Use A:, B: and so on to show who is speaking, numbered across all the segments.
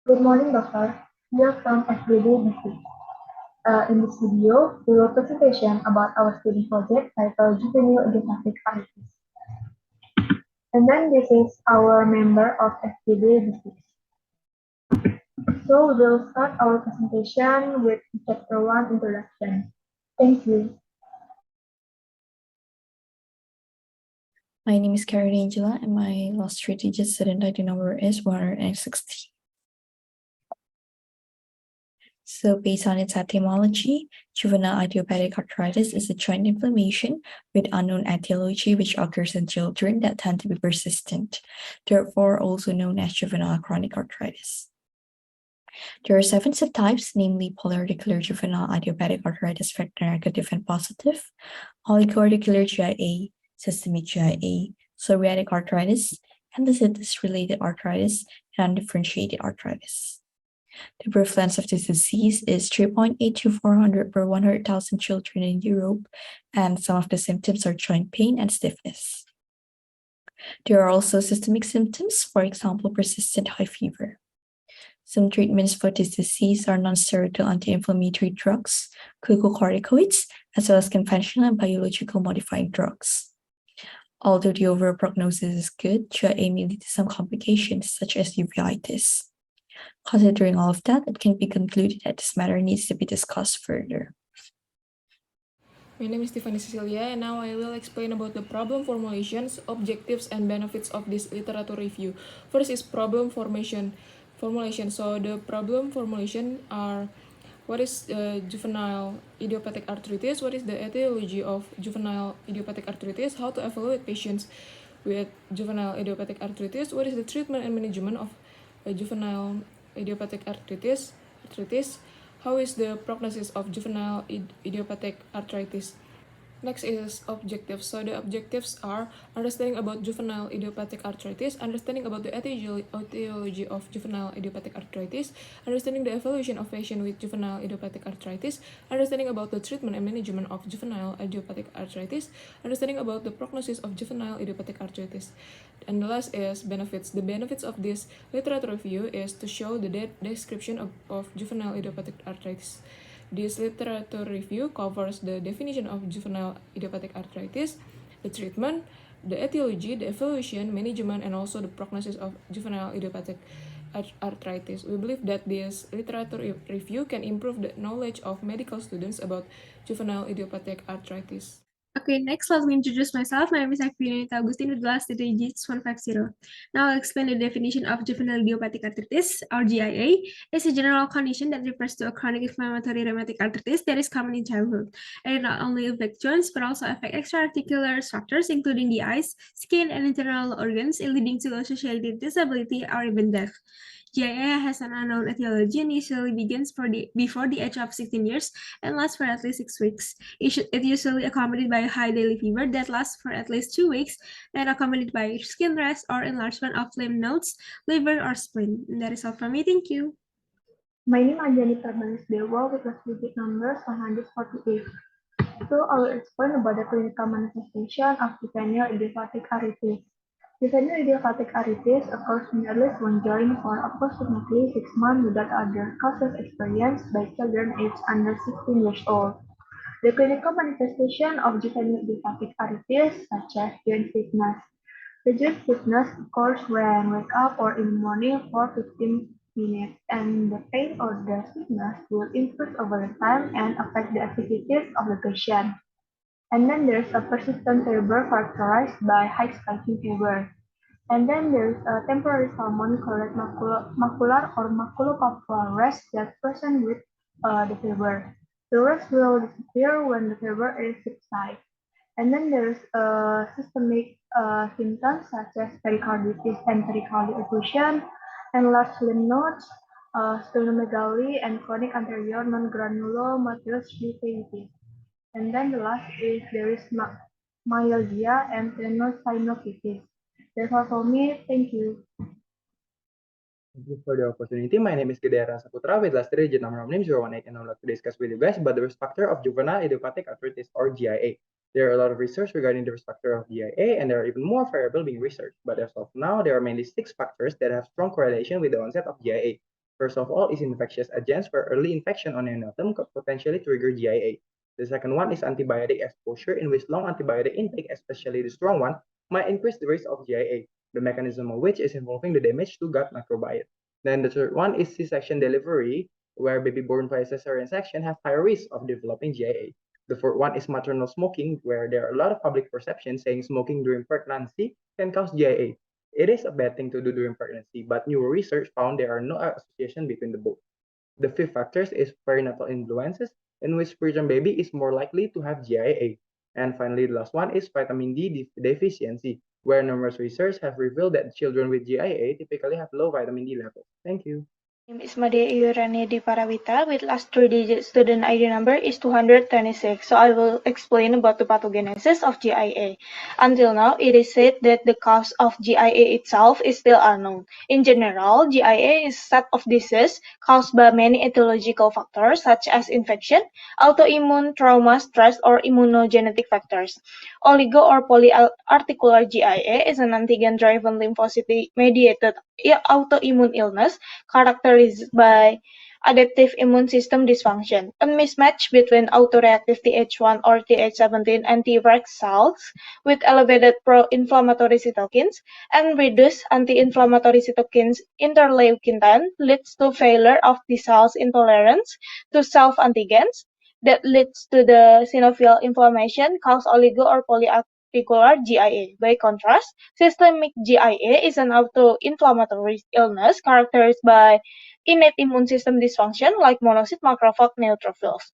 A: Good morning, doctor. We are from SGD district. In this video, we will presentation about our study project titled Juvenile Idiopathic Arthritis. And then this is our member of SGD district. So we will start our presentation with chapter 1 introduction. Thank you.
B: My name is Clairene and my last 3 digit student ID number is 160. So based on its etymology, juvenile idiopathic arthritis is a joint inflammation with unknown etiology which occurs in children that tend to be persistent, therefore also known as juvenile chronic arthritis. There are 7 subtypes, namely polyradicular juvenile idiopathic arthritis factor negative and positive, oligoarticular GIA, systemic GIA, psoriatic arthritis, enthesitis-related arthritis, and undifferentiated arthritis. The prevalence of this disease is 3.8 to 400 per 100,000 children in Europe, and some of the symptoms are joint pain and stiffness. There are also systemic symptoms, for example, persistent high fever. Some treatments for this disease are non-steroidal anti-inflammatory drugs, glucocorticoids, as well as conventional and biological modifying drugs. Although the overall prognosis is good, GIA may lead to some complications such as uveitis. Considering all of that, it can be concluded that this matter needs to be discussed further.
C: My name is Tiffany Cecilia, and now I will explain about the problem formulations, objectives, and benefits of this literature review. First is problem formulation. So the problem formulation are: what is juvenile idiopathic arthritis? What is the etiology of juvenile idiopathic arthritis? How to evaluate patients with juvenile idiopathic arthritis? What is the treatment and management of juvenile idiopathic arthritis? How is the prognosis of juvenile idiopathic arthritis? Next is objectives. So the objectives are understanding about juvenile idiopathic arthritis, understanding about the etiology of juvenile idiopathic arthritis, understanding the evaluation of patient with juvenile idiopathic arthritis, understanding about the treatment and management of juvenile idiopathic arthritis, understanding about the prognosis of juvenile idiopathic arthritis. And the last is benefits. The benefits of this literature review is to show the description of juvenile idiopathic arthritis. This literature review covers the definition of juvenile idiopathic arthritis, the treatment, the etiology, the evaluation, management, and also the prognosis of juvenile idiopathic arthritis. We believe that this literature review can improve the knowledge of medical students about juvenile idiopathic arthritis.
D: Okay, next let me introduce myself. My name is Leonyta Augustyne with the last digits 150. Now I'll explain the definition of juvenile idiopathic arthritis, or GIA. It's a general condition that refers to a chronic inflammatory rheumatic arthritis that is common in childhood. And it not only affects joints, but also affect extra-articular structures, including the eyes, skin, and internal organs, leading to associated disability or even death. GIA has an unknown etiology and usually begins before the age of 16 years and lasts for at least 6 weeks. It usually accompanied by a high daily fever that lasts for at least 2 weeks and accompanied by skin rash or enlargement of lymph nodes, liver, or spleen. And that is all from me. Thank you.
A: My name is Anjani from Sudewa with the digit number 148. So I will explain about the clinical manifestation of juvenile idiopathic arthritis. Juvenile idiopathic arthritis occurs in at least one joint for approximately 6 months without other causes experienced by children aged under 16 years old. The clinical manifestation of juvenile idiopathic arthritis such as joint stiffness. The joint stiffness occurs when wake up or in the morning for 15 minutes, and the pain or the stiffness will increase over time and affect the activities of the patient. And then there's a persistent fever characterized by high spiking fever. And then there's a temporary salmon-colored macular or maculopapular rash that's present with the fever. The rash will disappear when the fever is subside. And then there's systemic symptoms such as pericarditis and pericardial effusion, enlarged lymph nodes, splenomegaly, and chronic anterior non-granulomatous uveitis. And then the last is there is myalgia and tenosynovitis. That's all for me. Thank you.
E: Thank you for the opportunity. My name is Gede Saputra with last digit number of name 018, and I would like to discuss with you guys about the risk factor of juvenile idiopathic arthritis, or GIA. There are a lot of research regarding the risk factor of GIA, and there are even more variables being researched. But as of now, there are mainly 6 factors that have strong correlation with the onset of GIA. First of all is infectious agents, where early infection on neonatum could potentially trigger GIA. The second one is antibiotic exposure, in which long antibiotic intake, especially the strong one, might increase the risk of GIA, the mechanism of which is involving the damage to gut microbiome. Then the third one is C-section delivery, where baby born via cesarean section have higher risk of developing GIA. The fourth one is maternal smoking, where there are a lot of public perceptions saying smoking during pregnancy can cause GIA. It is a bad thing to do during pregnancy, but new research found there are no association between the both. The fifth factor is perinatal influences, in which preterm baby is more likely to have GIA. And finally, the last one is vitamin D deficiency, where numerous research have revealed that children with GIA typically have low vitamin D levels. Thank you.
A: My name is Rania di Parawita with last 3-digit student ID number is 226. So I will explain about the pathogenesis of GIA. Until now, it is said that the cause of GIA itself is still unknown. In general, GIA is a set of diseases caused by many etiological factors such as infection, autoimmune, trauma, stress, or immunogenetic factors. Oligo or polyarticular GIA is an antigen-driven lymphocyte-mediated autoimmune illness characterized by adaptive immune system dysfunction, a mismatch between autoreactive Th1 or Th17 and Treg cells with elevated pro-inflammatory cytokines and reduced anti-inflammatory cytokines interleukin 10 leads to failure of the cell's intolerance to self-antigens that leads to the synovial inflammation cause oligo or polyarticular GIA. By contrast, systemic GIA is an autoinflammatory illness characterized by innate immune system dysfunction like monocyte macrophage neutrophils.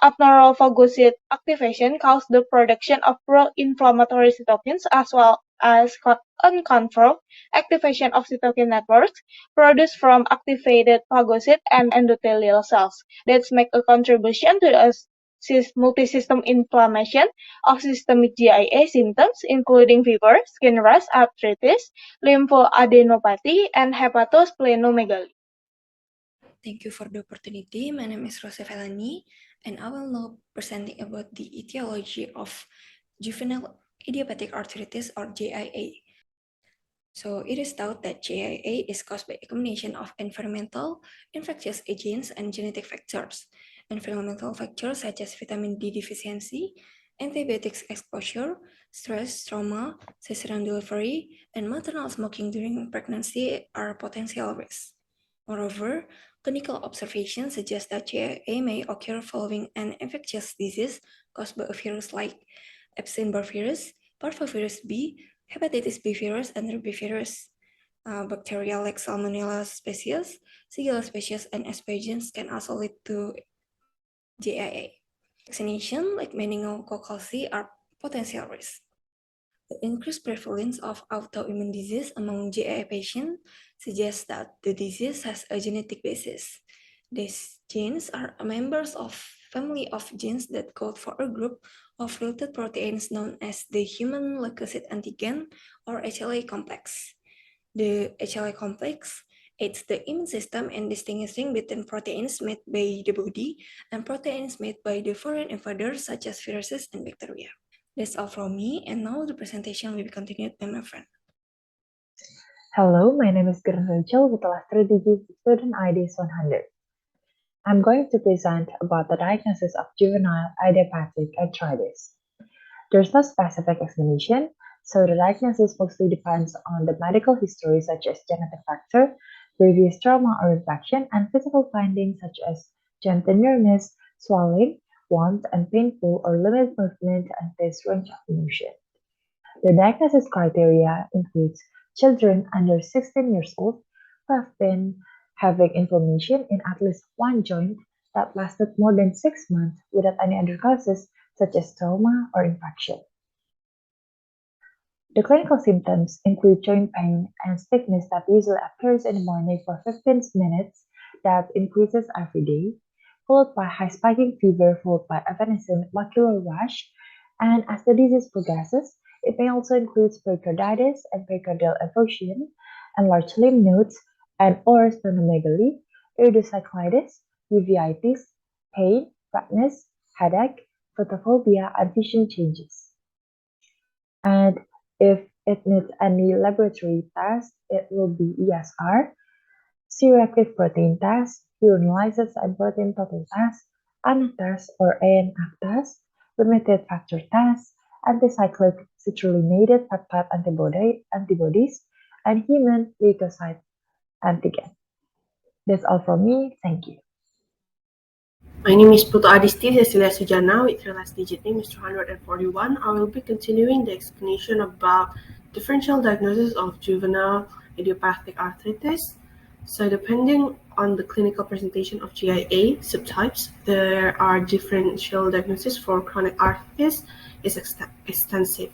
A: Abnormal phagocyte activation causes the production of pro-inflammatory cytokines as well as uncontrolled activation of cytokine networks produced from activated phagocyte and endothelial cells that make a contribution to the multi-system inflammation of systemic GIA symptoms, including fever, skin rash, arthritis, lymphoadenopathy, and hepatosplenomegaly.
F: Thank you for the opportunity. My name is Rosevelani, and I will now presenting about the etiology of juvenile idiopathic arthritis or JIA. So it is thought that JIA is caused by a combination of environmental, infectious agents, and genetic factors. Environmental factors such as vitamin D deficiency, antibiotics exposure, stress, trauma, cesarean delivery, and maternal smoking during pregnancy are potential risks. Moreover, clinical observations suggest that GIA may occur following an infectious disease caused by a virus like Epstein-Barr virus, parvovirus B, hepatitis B virus, and herpesvirus. Bacteria like Salmonella species, Shigella species, and aspergillus can also lead to GIA. Vaccination like meningococcal C are potential risks. The increased prevalence of autoimmune disease among GIA patients suggests that the disease has a genetic basis. These genes are members of family of genes that code for a group of related proteins known as the human leukocyte antigen or HLA complex. The HLA complex aids the immune system in distinguishing between proteins made by the body and proteins made by the foreign invaders such as viruses and bacteria. That's all from me, and now the presentation will be continued by my friend.
G: Hello, my name is Geraldine with the last 3 digits student ID is 100. I'm going to present about the diagnosis of juvenile idiopathic arthritis. There's no specific explanation, so the diagnosis mostly depends on the medical history such as genetic factor, previous trauma or infection, and physical findings such as joint tenderness, swelling, warmth, and painful or limited movement and face range of motion. The diagnosis criteria includes children under 16 years old who have been having inflammation in at least one joint that lasted more than 6 months without any other causes such as trauma or infection. The clinical symptoms include joint pain and stiffness that usually occurs in the morning for 15 minutes that increases every day, followed by high spiking fever followed by evanescent macular rash, and as the disease progresses, it may also include pericarditis and pericardial effusion, enlarged lymph nodes, and or splenomegaly, iridocyclitis, uveitis, pain, redness, headache, photophobia, and vision changes. And if it needs any laboratory test, it will be ESR, C-reactive protein test, urine lysis and protein total test, ANA test or ANA test, limited factor test, anticyclic citrullinated peptide antibodies, and human leukocyte antigen. That's all from me. Thank you.
H: My name is Putu Adisti Cecilia Sujana with your last digit name is 241. I will be continuing the explanation about differential diagnosis of juvenile idiopathic arthritis. So depending on the clinical presentation of GIA subtypes, there are differential diagnoses for chronic arthritis is extensive.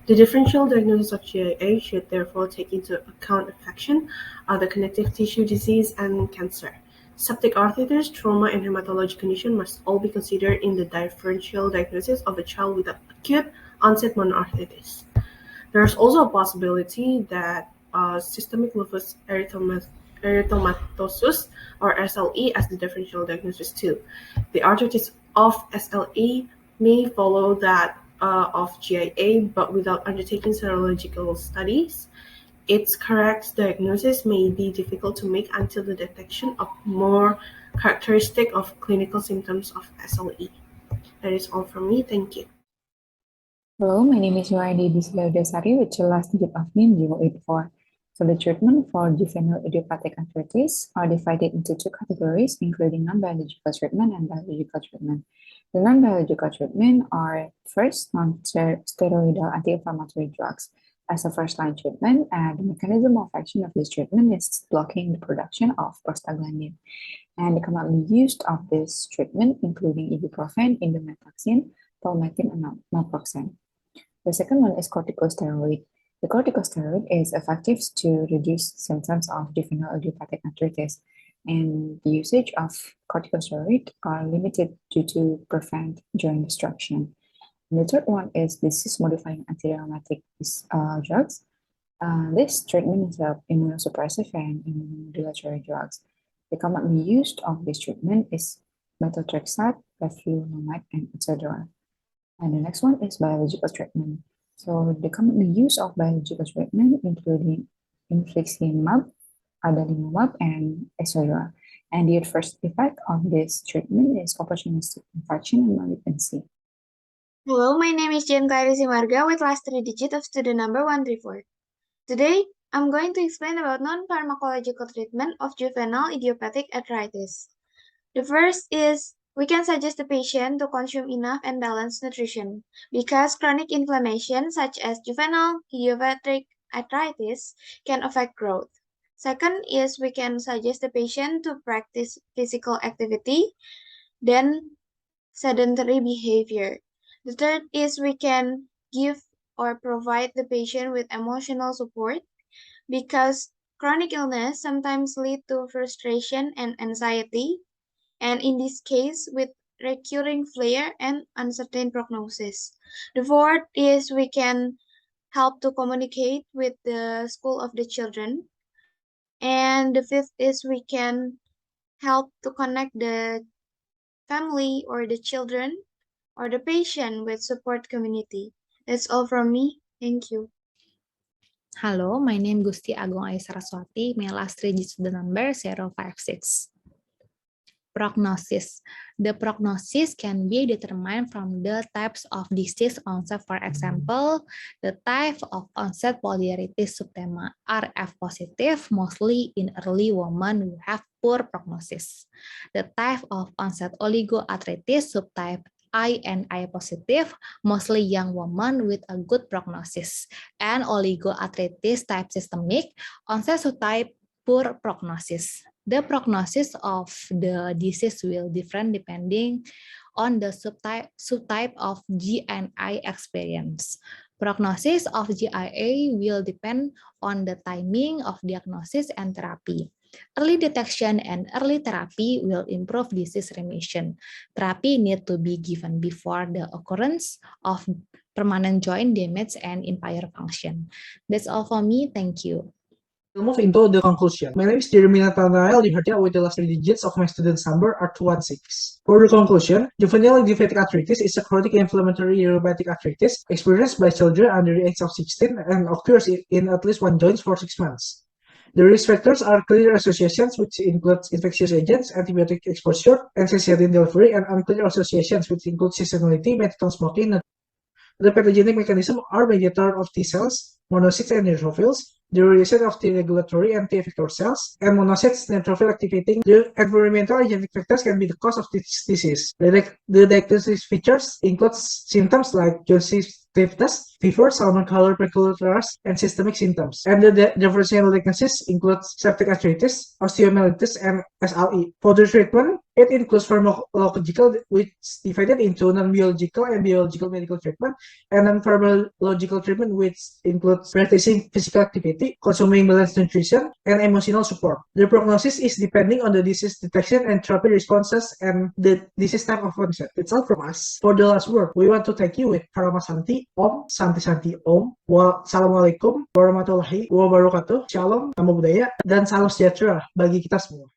H: The differential diagnosis of GIA should therefore take into account infection, other connective tissue disease, and cancer. Septic arthritis, trauma, and hematologic condition must all be considered in the differential diagnosis of a child with acute onset monoarthritis. There is also a possibility that systemic lupus erythematosus or SLE as the differential diagnosis too. The arthritis of SLE may follow that of GIA, but without undertaking serological studies. Its correct diagnosis may be difficult to make until the detection of more characteristic of clinical symptoms of SLE. That is all from me. Thank you.
B: Hello, my name is Wayan Widyasari with your last digit of name 084. So the treatment for juvenile idiopathic arthritis are divided into two categories, including non-biological treatment and biological treatment. The non-biological treatment are first non-steroidal anti-inflammatory drugs. As a first-line treatment, the mechanism of action of this treatment is blocking the production of prostaglandin. And the commonly used of this treatment, including ibuprofen, indomethacin, palmitin, and naproxen. The second one is corticosteroid. The corticosteroid is effective to reduce symptoms of juvenile idiopathic arthritis, and the usage of corticosteroid are limited due to prevent joint destruction. And the third one is disease-modifying antirheumatic drugs. This treatment is immunosuppressive and immunomodulatory drugs. The commonly used of this treatment is methotrexate, leflunomide, and etc. And the next one is biological treatment. So the commonly use of biological treatment including infliximab, adalimumab, and etc. And the adverse effect of this treatment is opportunistic infection and malignancy.
I: Hello, my name is Clairene Siemarga with last three digits of student number 134. Today, I'm going to explain about non-pharmacological treatment of juvenile idiopathic arthritis. The first is we can suggest the patient to consume enough and balanced nutrition because chronic inflammation such as juvenile idiopathic arthritis can affect growth. Second is we can suggest the patient to practice physical activity, then sedentary behavior. The third is we can give or provide the patient with emotional support because chronic illness sometimes lead to frustration and anxiety, and in this case with recurring flare and uncertain prognosis. The fourth is we can help to communicate with the school of the children. And the fifth is we can help to connect the family or the children or the patient with support community. That's all from me. Thank you.
J: Hello, my name is Gusti Agung Saraswati. My last digit the number 056. Prognosis. The prognosis can be determined from the types of disease onset. For example, the type of onset polyarthritis subthema RF positive, mostly in early women who have poor prognosis. The type of onset oligoarthritis subtype I and I positive, mostly young women with a good prognosis, and oligoarthritis type systemic, onset subtype poor prognosis. The prognosis of the disease will differ depending on the subtype of GI experience. Prognosis of GIA will depend on the timing of diagnosis and therapy. Early detection and early therapy will improve disease remission. Therapy need to be given before the occurrence of permanent joint damage and impaired function. That's all for me. Thank you.
K: We'll move into the conclusion. My name is Nathanael Dihardja with the last three digits of my student's number are 216. For the conclusion, juvenile idiopathic arthritis is a chronic inflammatory idiopathic arthritis experienced by children under the age of 16 and occurs in at least one joint for 6 months. The risk factors are clear associations, which includes infectious agents, antibiotic exposure, and cesarean delivery, and unclear associations, which include seasonality, methadone smoking. The pathogenic mechanism are mediator of T cells, monocytes, and neutrophils, the release of T regulatory and T effector cells, and monocytes neutrophil activating. The environmental and genetic factors can be the cause of this disease. The diagnosis features includes symptoms like jaundice, stiffness, fever, salmon color pancreatic rash, and systemic symptoms. And the differential diagnosis includes septic arthritis, osteomyelitis, and SLE. For the treatment, it includes pharmacological, which is divided into non-biological and biological medical treatment, and non-pharmacological treatment, which includes practicing physical activity, consuming balanced nutrition, and emotional support. The prognosis is depending on the disease detection and therapy responses and the disease type of onset. That's all from us. For the last word, we want to thank you with Paramasanti, Om, Santi Santi Om, Wassalamualaikum warahmatullahi wabarakatuh, Shalom, Namo Buddhaya, dan salam sejahtera bagi kita semua.